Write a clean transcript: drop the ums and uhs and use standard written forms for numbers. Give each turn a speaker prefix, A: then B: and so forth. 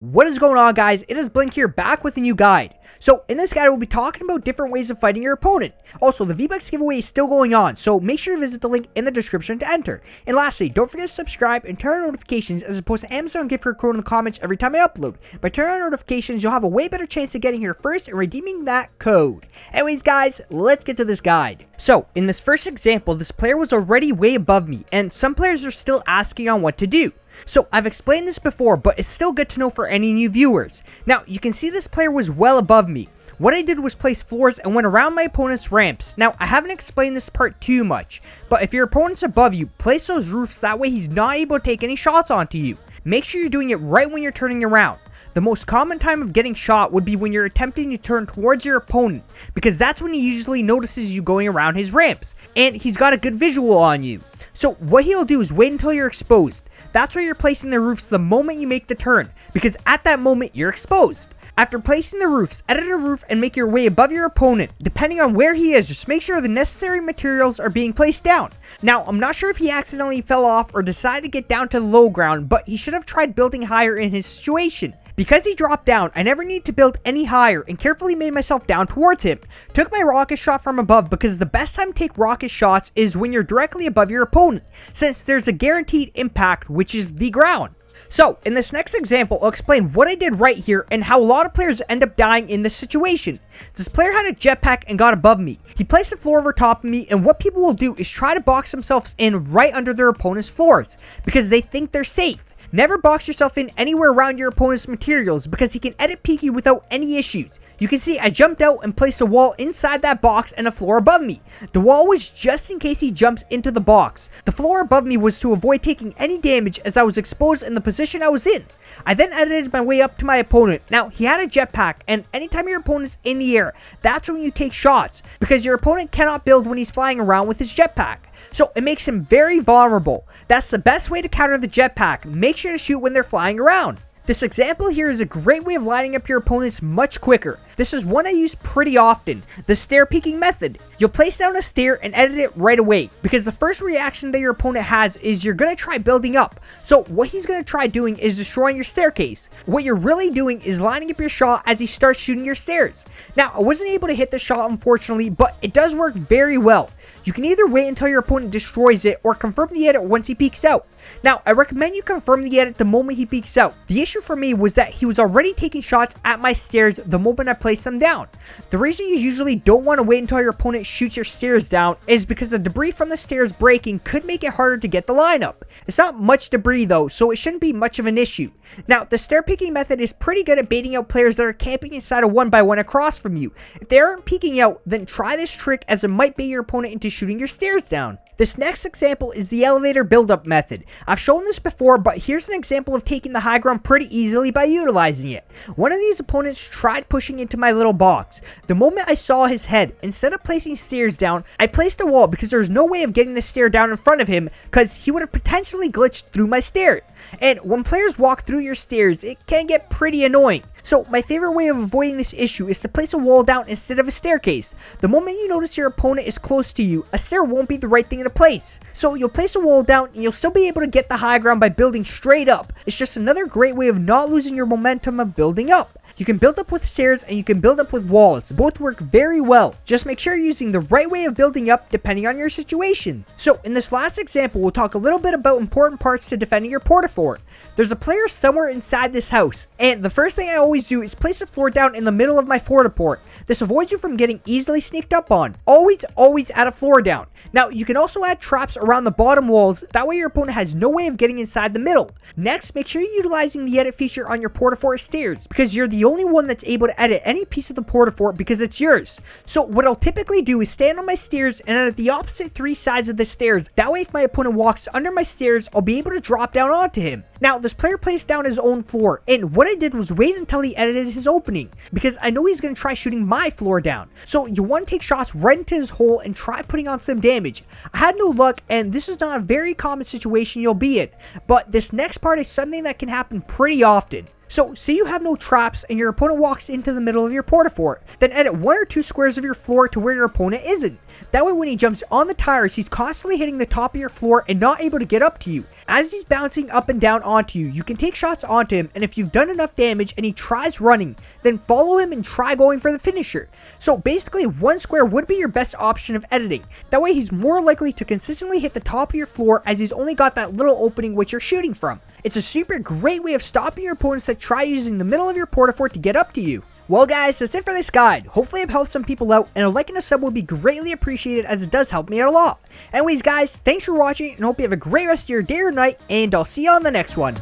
A: What is going on, guys? It is Blink here, back with a new guide. So in this guide, we'll be talking about different ways of fighting your opponent. Also, the V-Bucks giveaway is still going on, so make sure to visit the link in the description to enter. And lastly, don't forget to subscribe and turn on notifications as opposed to Amazon gift card in the comments every time I upload. By turning on notifications, you'll have a way better chance of getting here first and redeeming that code. Anyways, guys, let's get to this guide. So in this first example, this player was already way above me, and some players are still asking on what to do. So I've explained this before, but it's still good to know for any new viewers. Now, you can see this player was well above me. What I did was place floors and went around my opponent's ramps. Now, I haven't explained this part too much, but if your opponent's above you, place those roofs, that way he's not able to take any shots onto you. Make sure you're doing it right when you're turning around. The most common time of getting shot would be when you're attempting to turn towards your opponent, because that's when he usually notices you going around his ramps, and he's got a good visual on you. So what he'll do is wait until you're exposed. That's why you're placing the roofs the moment you make the turn, because at that moment you're exposed. After placing the roofs, edit a roof and make your way above your opponent. Depending on where he is, just make sure the necessary materials are being placed down. Now, I'm not sure if he accidentally fell off or decided to get down to the low ground, but he should have tried building higher in his situation. Because he dropped down, I never need to build any higher and carefully made myself down towards him. Took my rocket shot from above because the best time to take rocket shots is when you're directly above your opponent, since there's a guaranteed impact, which is the ground. So, in this next example, I'll explain what I did right here and how a lot of players end up dying in this situation. This player had a jetpack and got above me. He placed a floor over top of me, and what people will do is try to box themselves in right under their opponent's floors because they think they're safe. Never box yourself in anywhere around your opponent's materials because he can edit peek you without any issues. You can see I jumped out and placed a wall inside that box and a floor above me. The wall was just in case he jumps into the box. The floor above me was to avoid taking any damage as I was exposed in the position I was in. I then edited my way up to my opponent. Now, he had a jetpack, and anytime your opponent's in the air, that's when you take shots, because your opponent cannot build when he's flying around with his jetpack. So it makes him very vulnerable. That's the best way to counter the jetpack. Make sure to shoot when they're flying around. This example here is a great way of lining up your opponents much quicker. This is one I use pretty often, the stair peeking method. You'll place down a stair and edit it right away, because the first reaction that your opponent has is you're going to try building up. So what he's going to try doing is destroying your staircase. What you're really doing is lining up your shot as he starts shooting your stairs. Now, I wasn't able to hit the shot, unfortunately, but it does work very well. You can either wait until your opponent destroys it or confirm the edit once he peeks out. Now, I recommend you confirm the edit the moment he peeks out. The issue for me was that he was already taking shots at my stairs the moment I placed them down. The reason you usually don't want to wait until your opponent shoots your stairs down is because the debris from the stairs breaking could make it harder to get the lineup. It's not much debris though, so it shouldn't be much of an issue. Now, the stair peeking method is pretty good at baiting out players that are camping inside a 1x1 across from you. If they aren't peeking out, then try this trick as it might bait your opponent into shooting your stairs down. This next example is the elevator build-up method. I've shown this before, but here's an example of taking the high ground pretty easily by utilizing it. One of these opponents tried pushing into my little box. The moment I saw his head, instead of placing stairs down, I placed a wall because there's no way of getting the stair down in front of him because he would have potentially glitched through my stair. And when players walk through your stairs, it can get pretty annoying. So my favorite way of avoiding this issue is to place a wall down instead of a staircase. The moment you notice your opponent is close to you, a stair won't be the right thing to place. So you'll place a wall down and you'll still be able to get the high ground by building straight up. It's just another great way of not losing your momentum of building up. You can build up with stairs and you can build up with walls. Both work very well. Just make sure you're using the right way of building up depending on your situation. So in this last example, we'll talk a little bit about important parts to defending your porta-fort. There's a player somewhere inside this house, and the first thing I always do is place a floor down in the middle of my fort. This avoids you from getting easily sneaked up on. Always add a floor down. Now, you can also add traps around the bottom walls, that way your opponent has no way of getting inside the middle. Next, make sure you're utilizing the edit feature on your porta-fort stairs, because you're the only one that's able to edit any piece of the porta-fort because it's yours. So what I'll typically do is stand on my stairs and edit the opposite 3 sides of the stairs. That way if my opponent walks under my stairs, I'll be able to drop down onto him. Now, this player placed down his own floor, and what I did was wait until he edited his opening, because I know he's going to try shooting my floor down. So you want to take shots right into his hole and try putting on some damage. I had no luck, and this is not a very common situation you'll be in, but this next part is something that can happen pretty often. So say you have no traps and your opponent walks into the middle of your porta-fort, then edit 1 or 2 squares of your floor to where your opponent isn't. That way when he jumps on the tires, he's constantly hitting the top of your floor and not able to get up to you. As he's bouncing up and down onto you, you can take shots onto him, and if you've done enough damage and he tries running, then follow him and try going for the finisher. So basically 1 square would be your best option of editing. That way he's more likely to consistently hit the top of your floor as he's only got that little opening which you're shooting from. It's a super great way of stopping your opponents that try using the middle of your porta-fort to get up to you. Well guys, that's it for this guide. Hopefully I've helped some people out, and a like and a sub would be greatly appreciated as it does help me out a lot. Anyways guys, thanks for watching and hope you have a great rest of your day or night, and I'll see you on the next one.